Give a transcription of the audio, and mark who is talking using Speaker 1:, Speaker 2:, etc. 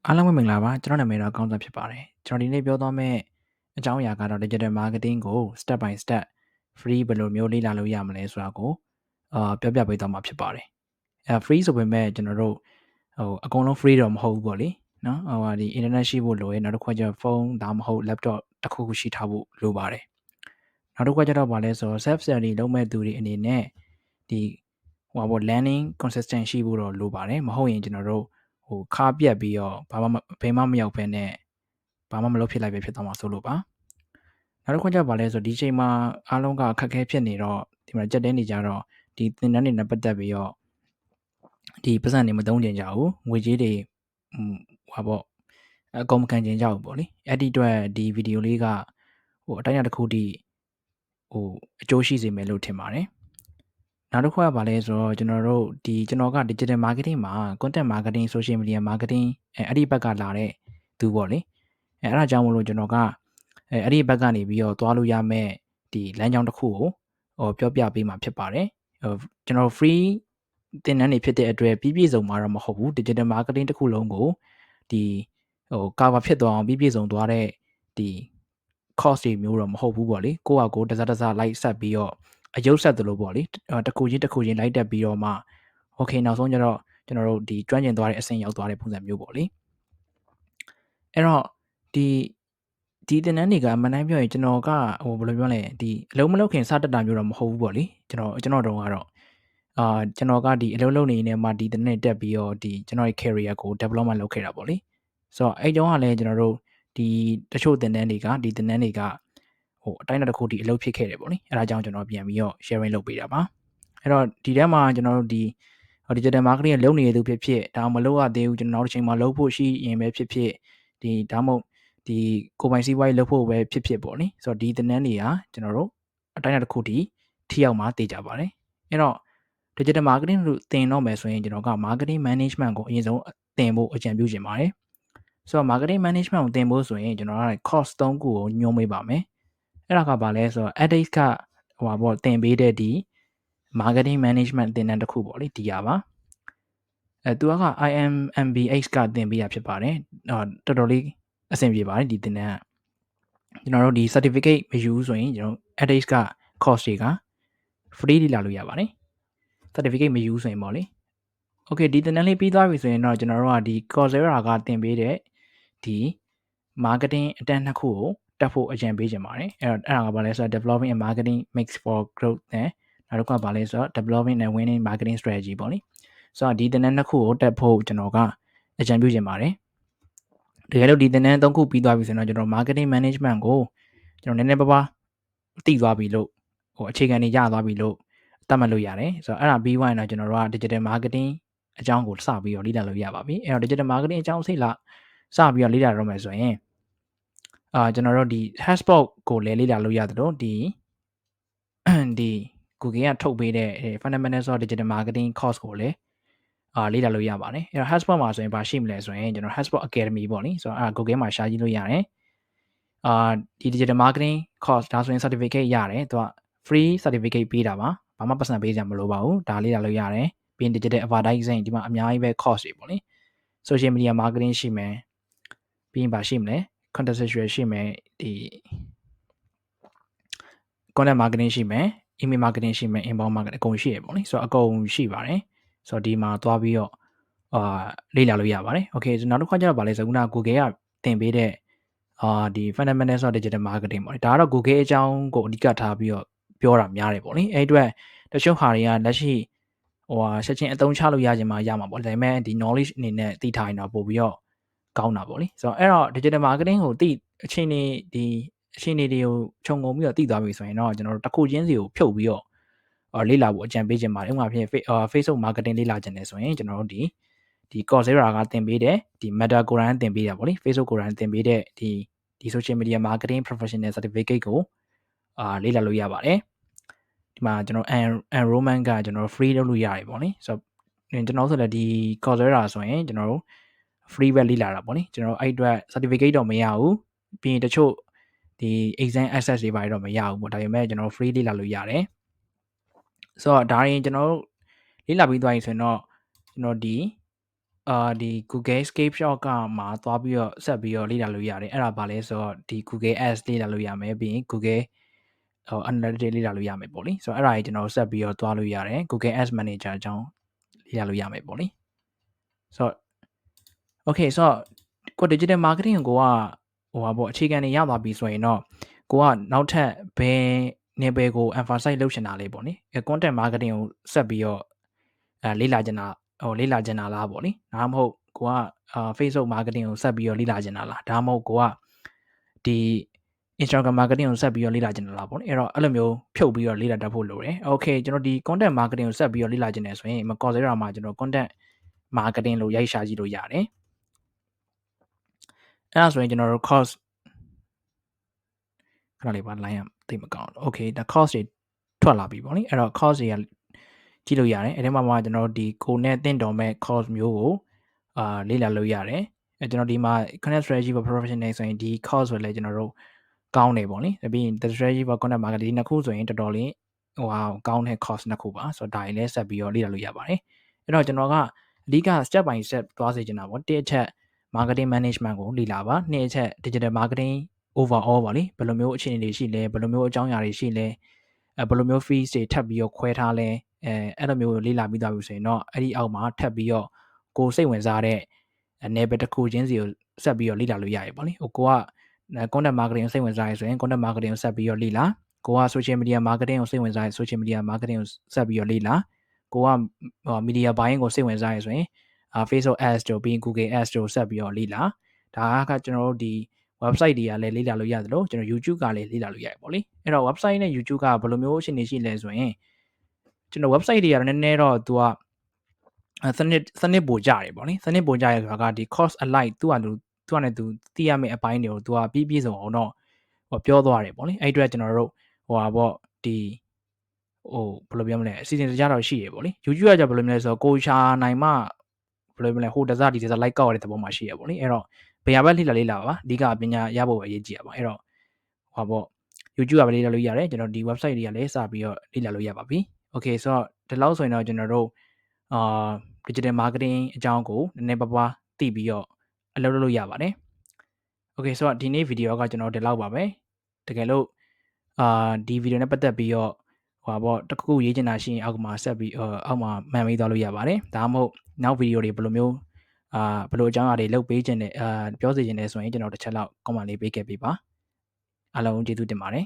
Speaker 1: အားလုံးပဲမင်္ဂလာပါကျွန်တော်နာမည်တော့ကောင်းသဖြစ်ပါတယ်ကျွန်တော်ဒီနေ့ပြောသွားမယ့်အကြောင်းအရာကတော့ digital marketing ကို step by step free ဘယ်လိုမျိုးလေ့လာလို့ရမလဲဆိုတာကိုပြောပြပေးသွားမှာဖြစ်ပါတယ်free ဆိုပေမဲ့ကျွန်တော်တို့အကုန်လုံး free တော့မဟုတ်ဘူးပေါ့လေနော်ဒီ internet ရှိဖို့လိုရယ်နောက်တစ်ခါကျဖုန်းဒါမှမဟုတ် laptop တစ်ခုခုရှိထားဖို့လိုပါတယ်နောက်တစ်ခါကျတော့ဗာလဲဆို self study လုပ်မဲ့သူတွေအနေနဲ့ဒီlearning consistent ရှိဖို့တော့လိုပါတယ်မဟုတ်ရင်ကျွန်တော်တို့ခါပြက်ပြီးတော့ဘာမှဘယ်မှမရောက်ဘဲနဲ့ဘာမှမလုပ်ဖြစ်လိုက်ပဲဖြစ်သွားမှာဆိုလို့ပါနောက်တစ်ခုကျပါလဲဆိုဒီချိန်မှာအားလုံးကအခက်အခဲဖြစ်နေတော့ဒီမှာကြက်တဲနေကြတော့ဒီသင်တန်းတွေနဲ့ပတ်သက်ပြီးတော့ဒီပတ်စံတွေမသုံးကြကြဘူးငွေကြေးတွေအကုန်မခံကြကြဘူးပေါ့လေအဲ့ဒီအတွက်ဒီဗီဒီယိုလေးကအတိုင်းအတာတစ်ခုတည်းအကျိုးရှိစေမယ်လို့ထင်ပါတယ်နောက်တစ်ခုကပါလဲဆိုတော့ကျွန်တော်က digital marketing မှာ content marketing social media marketing အဲ့ဒီဘက်ကလာတဲ့သူပေါ့လေအဲ့ဒါကြောင့်မလို့ကျွန်တော်ကအဲ့ဒီဘက်ကနေပြီးတော့သွားလို့ရမယ့်ဒီလမ်းကြောင်းတစ်ခုကိုပြောပြပေးမှာဖြစ်ပါတယ်ကျွန်တော် free သင်တန်းတွေဖြစ်တဲ့အတွက်ပြည့်စုံမှာတော့မဟုတ်ဘူး digital marketing တစ်ခုလုံးကိုဒီcover ဖြစ်သွားအောင်ပြည့်စုံသွားတဲ့ဒီ course တွေမျိုးတော့မဟုတ်ဘူးပေါ့လေကိုယ့်ဟာကိုယ်တစားလိုက်ဆက်ပြီးတော့အယုတ်ဆက်သလိုပေါ့လေတစ်ခုချင်းလိုက်တက်ပြီးတော့မှ okay နောက်ဆုံးကျတော့ကျွန်တော်တို့ဒီကျွမ်းကျင်သွားတဲ့အဆင့်ရောက်သွားတဲ့ပုံစံမျိုးပေါ့လေအဲ့တော့ဒီသင်တန်းတွေကအမှန်တမ်းပြောရင်ကျွန်တော်ကဘယ်လိုပြောလဲဒီအလုံးမလုံးခင်စတက်တာမျိုးတော့မဟုတ်ဘူးပေါ့လေကျွန်တော်တုန်းကတော့ကျွန်တော်ကဒီအလုံးလုံးနေနေမှာဒီသင်တန်းတက်ပြီးတော့ဒီကျွန်တော်ရဲ့ career ကို development လုပ်ခဲ့တာပေါ့လေဆိုတော့အဲ့တုန်းကလည်းကျွန်တော်တို့ဒီတချို့သင်တန်းတွေကဒီသင်တန်းတွေကအတိုင်းအတာတစ်ခုဒီအလုပ်ဖြစ်ခဲ့တယ်ပေါ့လေအဲ့ဒါကြောင့်ကျွန်တော်ပြန်ပြီးတော့ sharing လုပ်ပေးတာပါအဲ့တော့ဒီထဲမှာကျွန်တော်တို့ဒီ digital marketing ကိုလုပ်နေတဲ့သူဖြစ်ဖြစ်ဒါမှမလုပ်ရသေးဘူးကျွန်တော်နောက်တစ်ချိန်မှာလုပ်ဖို့ရှိရင်ပဲဖြစ်ဖြစ်ဒီဒါမှမဟုတ်ဒီကိုပိုင်စီးပွားရေးလုပ်ဖို့ပဲဖြစ်ဖြစ်ပေါ့လေဆိုတော့ဒီသင်တန်းတွေကကျွန်တော်တို့အတိုင်းအတာတစ်ခုတည်းထိရောက်မှသိကြပါတယ်အဲ့တော့ digital marketing လို့သင်တော့မယ်ဆိုရင်ကျွန်တော်က marketing management ကိုအရင်ဆုံးသင်ဖို့အကြံပြုချင်ပါတယ်ဆိုတော့ marketing management ကိုသင်ဖို့ဆိုရင်ကျွန်တော်က course 3ခုကိုညွှန်းပေးပါမယ်အဲ့ဒါကဘာလဲဆိုတော့ edX ကသင်ပေးတဲ့ဒီ marketing management သင်တန်းတစ်ခုပေါ့လေဒီဟာပါသူက IMMBX ကသင်ပေးတာဖြစ်ပါတယ်တော်တော်လေးအဆင်ပြေပါတယ်ဒီသင်တန်းကကျွန်တော်တို့ဒီ certificate မယူဆိုရင်ကျွန်တော် edX က course တွေက free လေ့လာလို့ရပါတယ် certificate မယူဆိုရင်ပေါ့လေ okay ဒီသင်တန်းလေးပြီးသွားပြီဆိုရင်တော့ကျွန်တော်တို့ကဒီ Coursera ကသင်ပေးတဲ့ဒီ marketing အတန်းနှစ်ခုကိုတက်ဖို့အကြံပေးချင်ပါတယ်အဲ့ဒါကဘာလဲဆိုတော့ developing a marketing mix for growth နဲ့နောက်တစ်ခုကဘာလဲဆိုတော့ developing and winning marketing strategy ပေါ့လေဆိုတော့ဒီသင်တန်းနှစ်ခုကိုတက်ဖို့ကျွန်တော်ကအကြံပြုချင်ပါတယ်တကယ်လို့ဒီသင်တန်းသုံးခုပြီးသွားပြီဆိုရင်တော့ကျွန်တော် marketing management ကိုကျွန်တော်နည်းနည်းပါးပါးသိသွားပြီလို့အခြေခံတွေရသွားပြီလို့သတ်မှတ်လို့ရတယ်ဆိုတော့အဲ့ဒါပြီးသွားရင်တော့ကျွန်တော်တို့က digital marketing အကြောင်းကိုစပြီးတော့လေ့လာလို့ရပါပြီအဲ့တော့ digital marketing အကြောင်းစပြီးတော့လေ့လာရမယ်ဆိုရင်ကျွန်တော်တို့ဒီ hashtag ကိုလည်းလေ့လာလို့ရတယ်လို့ဒီ Google ကထုတ်ပေးတဲ့ Fundamentals of Digital Marketing course ကိုလည်းလေ့လာလို့ရပါတယ်အဲ့တော့ hashtag မှာဆိုရင်ဘာရှိမလဲဆိုရင်ကျွန်တော် hashtag academy ပေါ့လေဆိုတော့အဲ့ဒါ Google မှာရှာကြည့်လို့ရတယ်ဒီ digital marketing course ဒါဆိုရင် certificate ရတယ်သူက free certificate ပေးတာပါဘာမှပတ်စံပေးစရာမလိုပါဘူးဒါလေ့လာလို့ရတယ်ပြီးရင် digital advertising ဒီမှာအများကြီးပဲ course တွေပေါ့လေ social media marketing ရှိမယ်ပြီးရင်ဘာရှိမလဲ contextual ရှိမယ်ဒီ content marketing ရှိမယ် email marketing ရှိမယ် inbound marketing အကုန်ရှိရပေါ့လေဆိုတော့အကုန်ရှိပါတယ်ဆိုတော့ဒီမှာသွားပြီးတော့လေ့လာလို့ရပါတယ် okay ဆိုနောက်တစ်ခါကျတော့ဗာလဲဆိုခုန Google ကသင်ပေးတဲ့ဒီ fundamentals of digital marketing ပေါ့လေဒါကတော့ Google အကြောင်းကိုအဓိကထားပြီးတော့ပြောတာများတယ်ပေါ့လေအဲ့အတွက်တချို့ဟာတွေကလက်ရှိချက်ချင်းအသုံးချလို့ရခြင်းမှရမှာပေါ့ဒါပေမဲ့ဒီ knowledge အနေနဲ့သိထားရင်တော့ပို့ပြီးတော့ကောင်းတာပေါ့လေဆိုတော့အဲ့တော့ digital marketing ကိုသိအခြေအနေတွေကိုခြုံငုံပြီးတော့သိသွားပြီဆိုရင်တော့ကျွန်တော်တို့တစ်ခုချင်းစီကိုဖြုတ်ပြီးတော့လေ့လာဖို့အကြံပေးခြင်းပါတယ်ဥပမာဖြင့် Facebook marketing လေ့လာခြင်းနဲ့ဆိုရင်ကျွန်တော်တို့ဒီ Coursera ကသင်ပေးတဲ့ဒီ Meta ကိုယ်တိုင်သင်ပေးတာပေါ့လေ Facebook ကိုယ်တိုင်သင်ပေးတဲ့ဒီ social media marketing professional certificate ကိုလေ့လာလို့ရပါတယ်ဒီမှာကျွန်တော် enrollment ကကျွန်တော် free လုပ်လို့ရတယ်ပေါ့လေဆိုတော့ကျွန်တော်ဆိုလည်းဒီ Coursera ဆိုရင်ကျွန်တော်တို့ free ပဲလေ့လာတာပေါ့လေကျွန်တော်အဲ့အတွက် certificate တော့မရဘူးပြီးရင်တချို့ဒီ exam access တွေပါတော့မရဘူးပေါ့ဒါပေမဲ့ကျွန်တော် free လေ့လာလို့ရတယ်ဆိုတော့ဒါရင်ကျွန်တော်တို့လေ့လာပြီးသွားရင်ဆိုရင်တော့ကျွန်တော်ဒီ ဒီ Google Escape Shot ကမှာသွားပြီးတော့ဆက်ပြီးတော့လေ့လာလို့ရတယ်အဲ့ဒါဘာလဲဆိုတော့ဒီ Google Ads လေ့လာလို့ရမယ်ပြီးရင် Google Analytics လေ့လာလို့ရမယ်ပေါ့လေဆိုတော့အဲ့ဒါကြီးကျွန်တော်ဆက်ပြီးတော့သွားလို့ရတယ် Google Ads Manager အကြောင်းလေ့လာလို့ရမယ်ပေါ့လေဆိုတော့ okay ဆိုတော့ကို digital marketing ကိုပေါ့အခြေခံတွေရသွားပြီဆိုရင်တော့ကိုကနောက်ထပ်ဘယ်နယ်ပယ်ကို emphasize လုပ်ချင်တာလဲပေါ့နိ content marketing ကိုဆက်ပြီးတော့လေ့လာချင်တာလားပေါ့လေဒါမှမဟုတ်ကိုကFacebook marketing ကိုဆက်ပြီးတော့လေ့လာချင်တာလားဒါမှမဟုတ်ကိုကဒီ Instagram marketing ကိုဆက်ပြီးတော့လေ့လာချင်တာလားပေါ့နိအဲ့တော့အဲ့လိုမျိုးဖြုတ်ပြီးတော့လေ့လာတတ်ဖို့လိုတယ် okay ကျွန်တော်ဒီ content marketing ကိုဆက်ပြီးတော့လေ့လာချင်တယ်ဆိုရင် Coursera မှာကျွန်တော် content marketing လို့ရိုက်ရှာကြည့်လို့ရတယ်အဲ့ဒါဆိုရင်ကျွန်တော်တို့ course ခဏလေးပါ line တိတ်မကောင်းတော့ okay ဒါ course တွေထွက်လာပြီပေါ့နိအဲ့တော့ course တွေကကြည့်လို့ရတယ်အဲ့ဒီမှာမှကျွန်တော်တို့ဒီကိုနဲ့တင့်တော်မဲ့ course မျိုးကိုလေ့လာလို့ရတယ်ကျွန်တော်ဒီမှာ content strategy for professional ဆိုရင်ဒီ course ဆိုလည်းကျွန်တော်တို့ကောင်းတယ်ပေါ့နိပြီးရင် the strategy for content marketing ဒီနှစ်ခုဆိုရင်တော်တော်လေးကောင်းတဲ့ course နှစ်ခုပါဆိုတော့ဒါကြီးလည်းဆက်ပြီးတော့လေ့လာလို့ရပါတယ်အဲ့တော့ကျွန်တော်ကအဓိက step by step သွားစေချင်တာပေါ့တစ်အချက် marketing management ကိုလေ့လာပါနှစ်အချက် digital marketing overall ပါလေဘယ်လိုမျိုးအခြေအနေတွေရှိလဲဘယ်လိုမျိုးအကြောင်းအရာတွေရှိလဲဘယ်လိုမျိုး fees တွေထပ်ပြီးတော့ခွဲထားလဲအဲ့လိုမျိုးလေ့လာပြီးသားပြီဆိုရင်တော့အဲ့ဒီအောက်မှာထပ်ပြီးတော့ကိုစိတ်ဝင်စားတဲ့နယ်ပယ်တစ်ခုချင်းစီကိုဆက်ပြီးတော့လေ့လာလို့ရရပေါ့လေကိုက content marketing ကိုစိတ်ဝင်စားရဆိုရင် content marketing ကိုဆက်ပြီးတော့လေ့လာကိုက social media marketing ကိုစိတ်ဝင်စားရ social media marketing ကိုဆက်ပြီးတော့လေ့လာကိုက media buying ကိုစိတ်ဝင်စားရဆိုရင် Facebook ads တို့ပြီးရင် Google ads တို့ဆက်ပြီးတော့လေ့လာဒါကကျွန်တော်တို့ဒီ website တွေကလည်းလေ့လာလို့ရတယ်လို့ကျွန်တော် YouTube ကလည်းလေ့လာလို့ရတယ်ပေါ့လေအဲ့တော့ website နဲ့ YouTube ကဘယ်လိုမျိုးအခြေအနေရှိလဲဆိုရင်ကျွန်တော် website တွေကတော့နည်းနည်းတော့သူကစနစ်ပိုကြတယ်ပေါ့နိစနစ်ပိုကြရဆိုတာကဒီ course alike သူနဲ့သူသိရမယ့်အပိုင်းတွေကိုသူကပြည့်စုံအောင်တော့ပြောသွားတယ်ပေါ့နိအဲ့အတွက်ကျွန်တော်တို့ဒီဘယ်လိုပြောမလဲအစီအစဉ်တကြတော့ရှိရပေါ့လေ YouTube ကကြဘယ်လိုမျိုးလဲဆိုတော့ကိုရှာနိုင်မှဘယ်လိုမလဲဟိုတစားဒီတစား like ကောက်ရတဲ့သဘောမှာရှိရပေါ့လေအဲ့တော့ဘယ်ဟာပဲလေ့လာပါအဓိကပညာရဖို့ပဲအရေးကြီးတာပါအဲ့တော့YouTube ကပဲလေ့လာလို့ရတယ်ကျွန်တော်ဒီ website တွေကလည်းစပြီးတော့လေ့လာလို့ရပါပြီ okay ဆိုတော့ဒီလောက်ဆိုရင်တော့ကျွန်တော်တို့digital marketing အကြောင်းကိုနည်းနည်းပါးပါးသိပြီးတော့အလုပ်လုပ်လို့ရပါတယ် okay ဆိုတော့ဒီနေ့ဗီဒီယိုကကျွန်တော်ဒီလောက်ပါပဲတကယ်လို့ဒီဗီဒီယိုနဲ့ပတ်သက်ပြီးတော့တစ်ခုရေးချင်တာရှိရင်အောက်မှာဆက်ပြီးအောက်မှာမှန်ပြီးသွားလို့ရပါတယ်ဒါမှမဟုတ်နောက်ဗီဒီယိုတွေဘယ်လိုမျိုးဘယ်လိုအကြောင်းအရာတွေလုပ်ပေးခြင်းနဲ့ပြောစီခြင်းနဲ့ဆိုရင်ကျွန်တော်တစ်ချက်လောက် comment လေးပေးခဲ့ပေးပါအားလုံးကျေးဇူးတင်ပါတယ်